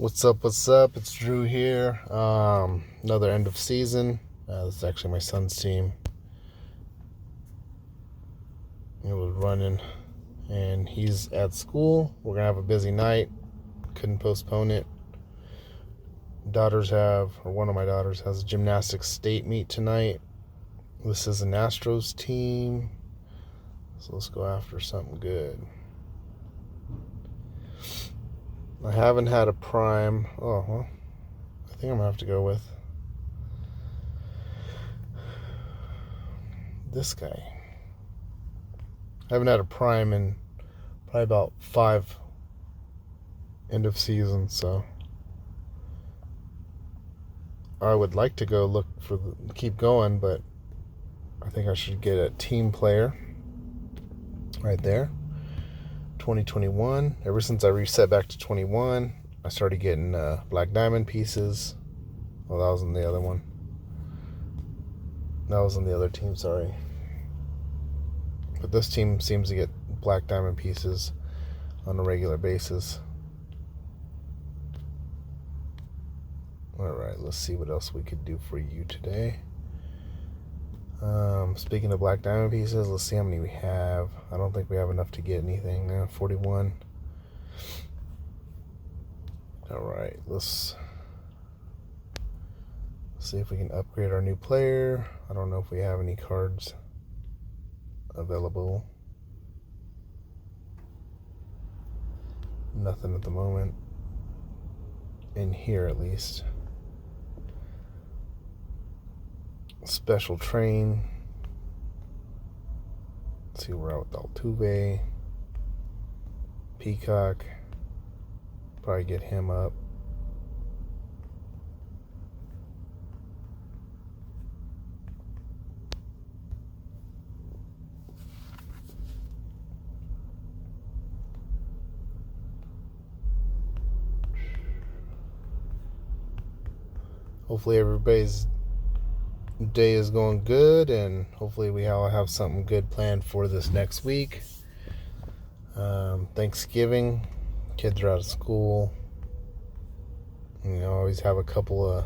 What's up? What's up? It's Drew here. Another end of season. This is actually my son's team. It was running, and he's at school. We're gonna have a busy night. Couldn't postpone it. One of my daughters has a gymnastics state meet tonight. This is an Astros team, so let's go after something good. I haven't had a prime. Oh, well, I think I'm going to have to go with this guy. I haven't had a prime in probably about 5 end of season, so I would like to go keep going, but I think I should get a team player right there. 2021. Ever since I reset back to 21, I started getting black diamond pieces. Well, that was in the other one. That was on the other team, sorry. But this team seems to get black diamond pieces on a regular basis. Alright, let's see what else we could do for you today. Speaking of black diamond pieces, let's see how many we have. I don't think we have enough to get anything now. 41. Alright, let's see if we can upgrade our new player. I don't know if we have any cards available. Nothing at the moment. In here, at least. Special train. Let's see, we're out with Altuve. Peacock. Probably get him up. Hopefully everybody's day is going good, and hopefully we all have something good planned for this next week. Thanksgiving, kids are out of school. Always have a couple of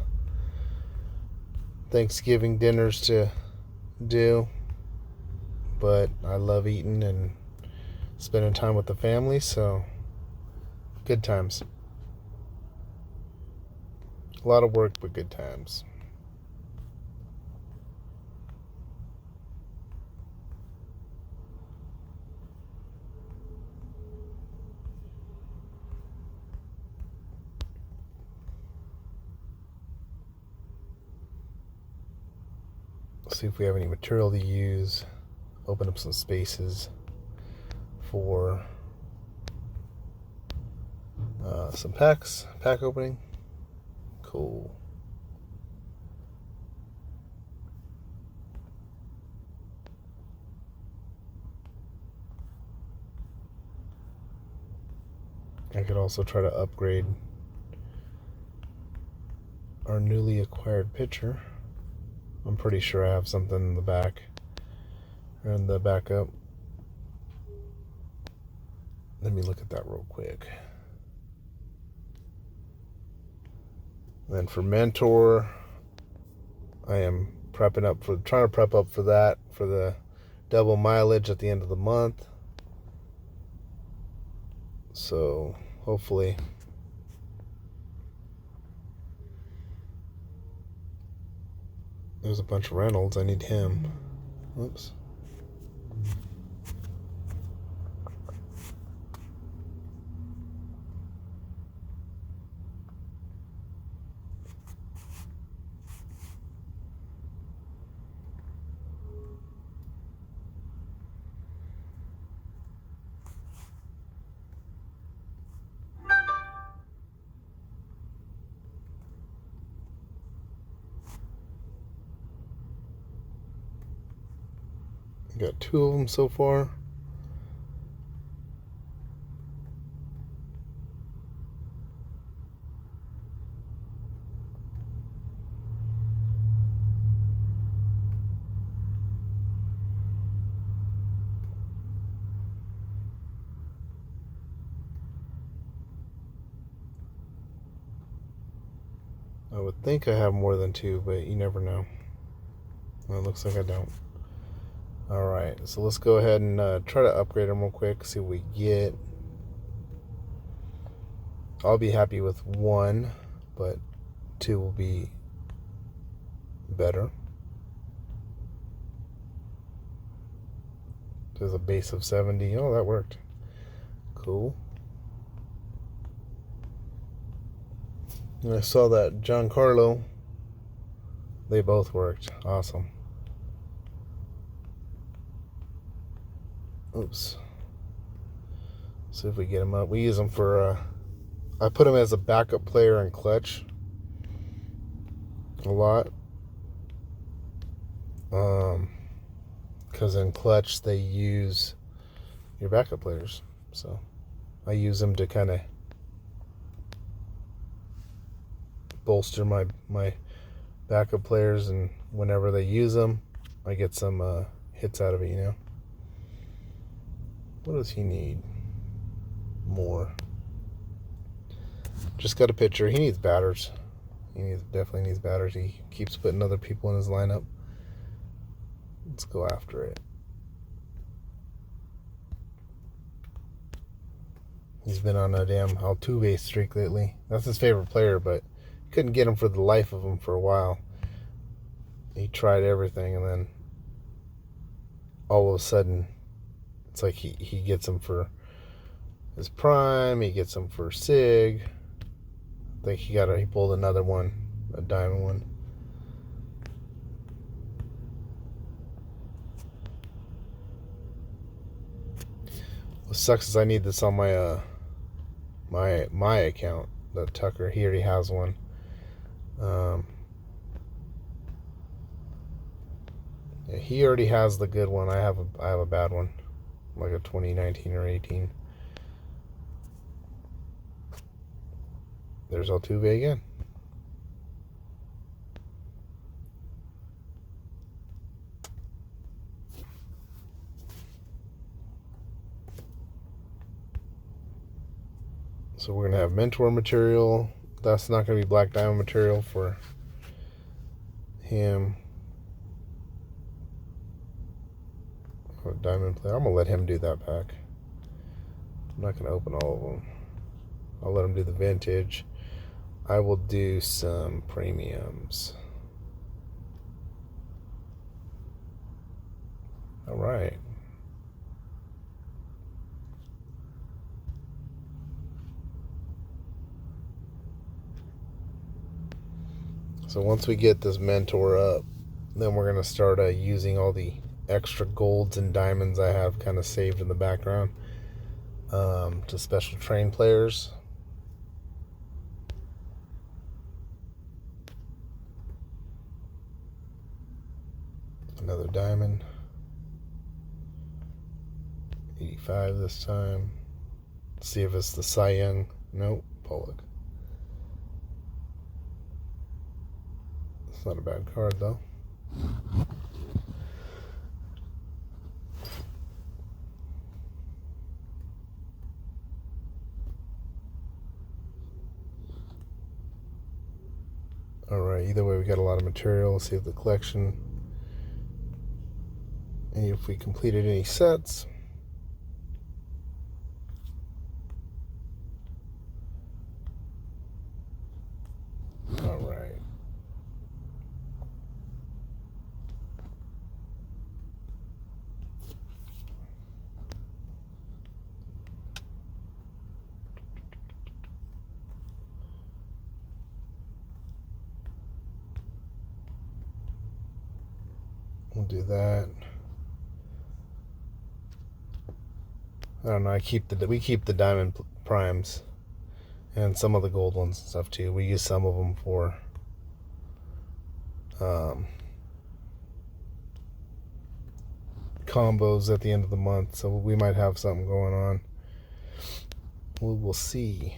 Thanksgiving dinners to do, but I love eating and spending time with the family, so good times. A lot of work, but good times. Let's see if we have any material to use. Open up some spaces for some pack opening. Cool. I could also try to upgrade our newly acquired pitcher. I'm pretty sure I have something in the back, or in the backup. Let me look at that real quick. Then for mentor, I am trying to prep up for that, for the double mileage at the end of the month. So hopefully there's a bunch of Reynolds. I need him. Whoops. Got 2 of them so far. I would think I have more than 2, but you never know. Well, it looks like I don't. Alright, so let's go ahead and try to upgrade them real quick, see what we get. I'll be happy with 1, but 2 will be better. There's a base of 70. Oh, that worked. Cool. And I saw that Giancarlo. They both worked. Awesome. Oops. See if we get him up. We use him for, I put him as a backup player in clutch a lot. Because in clutch they use your backup players. So I use them to kind of bolster my backup players, and whenever they use them, I get some hits out of it, you know. What does he need? More. Just got a pitcher. He needs batters. Definitely needs batters. He keeps putting other people in his lineup. Let's go after it. He's been on a damn Altuve streak lately. That's his favorite player, but couldn't get him for the life of him for a while. He tried everything, and then all of a sudden, it's like he gets him for his prime. He gets him for Sig. I think he pulled another one, a diamond one. What sucks is I need this on my my account. The Tucker, he already has one. Yeah, he already has the good one. I have a bad one, like a 2019 or 18. There's Altuve again. So we're gonna have mentor material. That's not gonna be black diamond material for him. Diamond player. I'm gonna let him do that pack. I'm not gonna open all of them. I'll let him do the vintage. I will do some premiums. All right. So once we get this mentor up, then we're gonna start using all the extra golds and diamonds I have kind of saved in the background to special train players. Another diamond. 85 this time. Let's see if it's the Cy Young. Nope, Pollock. It's not a bad card though. Alright, either way we got a lot of material. Let's see if the collection, and if we completed any sets. Alright. We'll do that. I don't know. We keep the diamond primes and some of the gold ones and stuff too. We use some of them for combos at the end of the month, so we might have something going on. We will see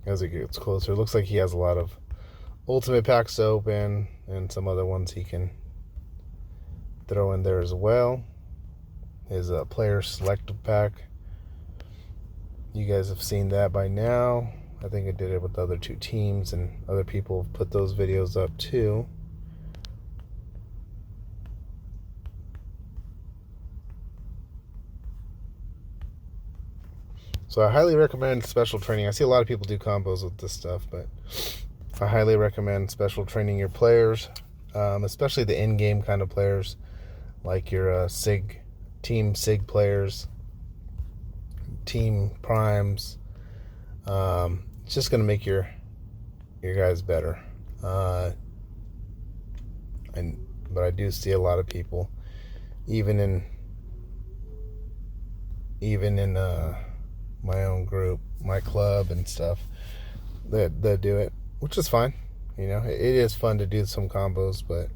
as it gets closer. It looks like he has a lot of ultimate packs to open and some other ones he can throw in there as well. His player selective pack, you guys have seen that by now. I think I did it with the other 2 teams, and other people have put those videos up too. So I highly recommend special training. I see a lot of people do combos with this stuff, but I highly recommend special training your players, especially the in-game kind of players, like your team SIG players, team primes. It's just going to make your guys better. But I do see a lot of people, even in my own group, my club and stuff, that do it, which is fine. You know, it is fun to do some combos, but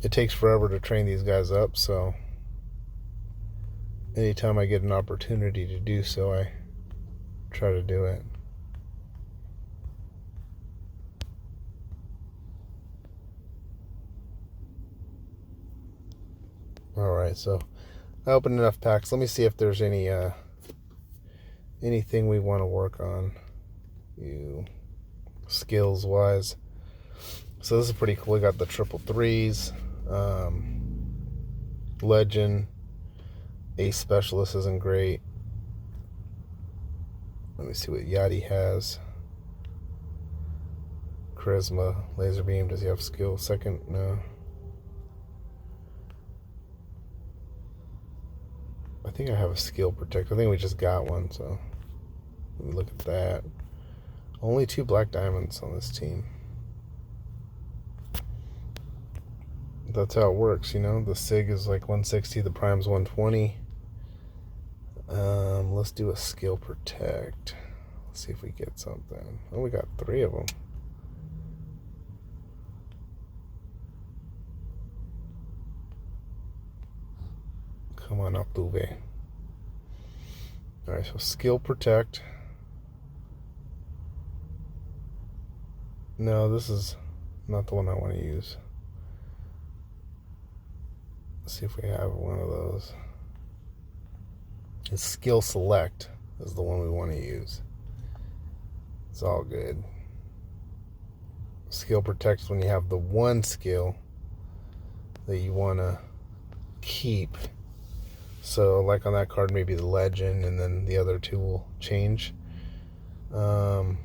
it takes forever to train these guys up. So anytime I get an opportunity to do so, I try to do it. Alright, so I opened enough packs. Let me see if there's anything we want to work on, skills wise. So this is pretty cool. We got the 333s, legend, ace specialist isn't great. Let me see what Yachty has. Charisma, laser beam. Does he have skill? Second, no. I think I have a skill protect. I think we just got one, so let me look at that. Only 2 black diamonds on this team. That's how it works, you know. The SIG is like 160, the prime's 120. Let's do a skill protect. Let's see if we get something. Oh, we got 3 of them. Come on up, Louvet. Alright, so skill protect. No, this is not the one I want to use. Let's see if we have one of those. It's skill select is the one we want to use. It's all good. Skill protects when you have the one skill that you want to keep. So like on that card, maybe the legend, and then the other 2 will change. Don't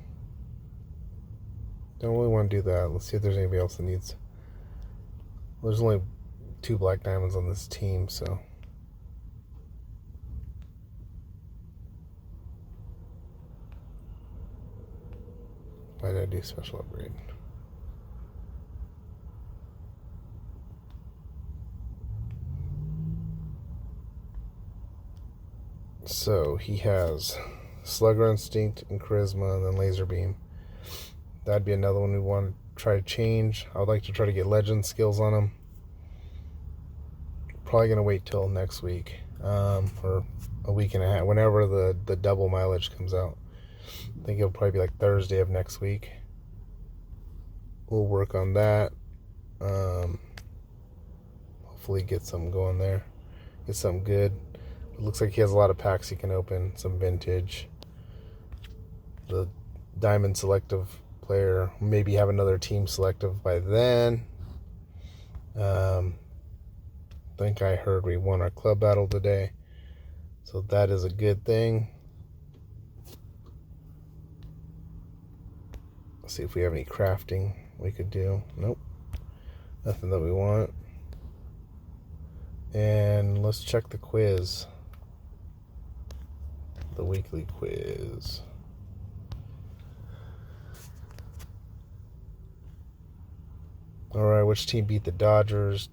really want to do that. Let's see if there's anybody else that needs. There's only 2 black diamonds on this team, so. Why did I do special upgrade? So he has Slugger Instinct and Charisma, and then Laser Beam. That'd be another one we want to try to change. I would like to try to get Legend skills on him. Probably going to wait till next week, or a week and a half, whenever the double mileage comes out. I think it'll probably be like Thursday of next week. We'll work on that. Hopefully get something going there. Get something good. It looks like he has a lot of packs he can open. Some vintage. The diamond selective player. Maybe have another team selective by then. I think I heard we won our club battle today. So that is a good thing. Let's see if we have any crafting we could do. Nope. Nothing that we want. And let's check the quiz. The weekly quiz. Alright, which team beat the Dodgers?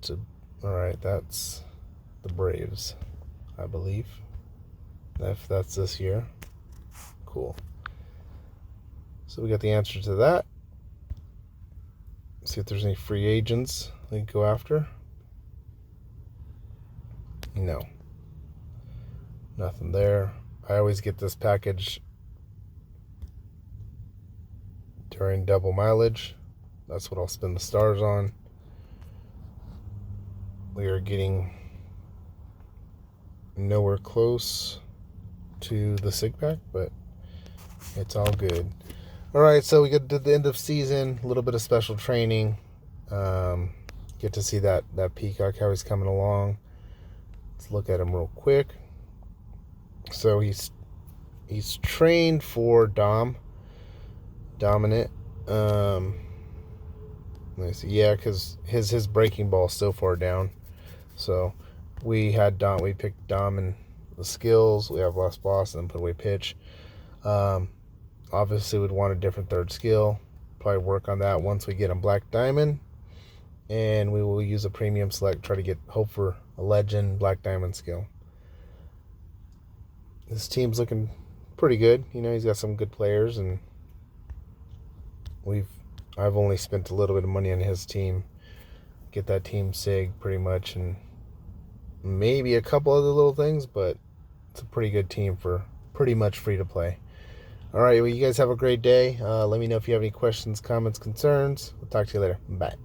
Alright, that's the Braves, I believe. If that's this year. Cool. So we got the answer to that. See if there's any free agents we can go after. No. Nothing there. I always get this package during double mileage. That's what I'll spend the stars on. We are getting nowhere close to the SIG pack, but It's all good. All right, so we get to the end of season, a little bit of special training. Get to see that Peacock, how he's coming along. Let's look at him real quick. So he's trained for dominant. Let me see. Yeah, because his breaking ball is so far down. So we picked Dom and the skills. We have Lost Boss and then put away pitch. Obviously, we'd want a different third skill. Probably work on that once we get him Black Diamond. And we will use a premium select, hope for a legend Black Diamond skill. This team's looking pretty good. He's got some good players, and I've only spent a little bit of money on his team. Get that team SIG pretty much, and maybe a couple other little things, but it's a pretty good team for pretty much free to play. All right, well, you guys have a great day. Let me know if you have any questions, comments, concerns. We'll talk to you later. Bye.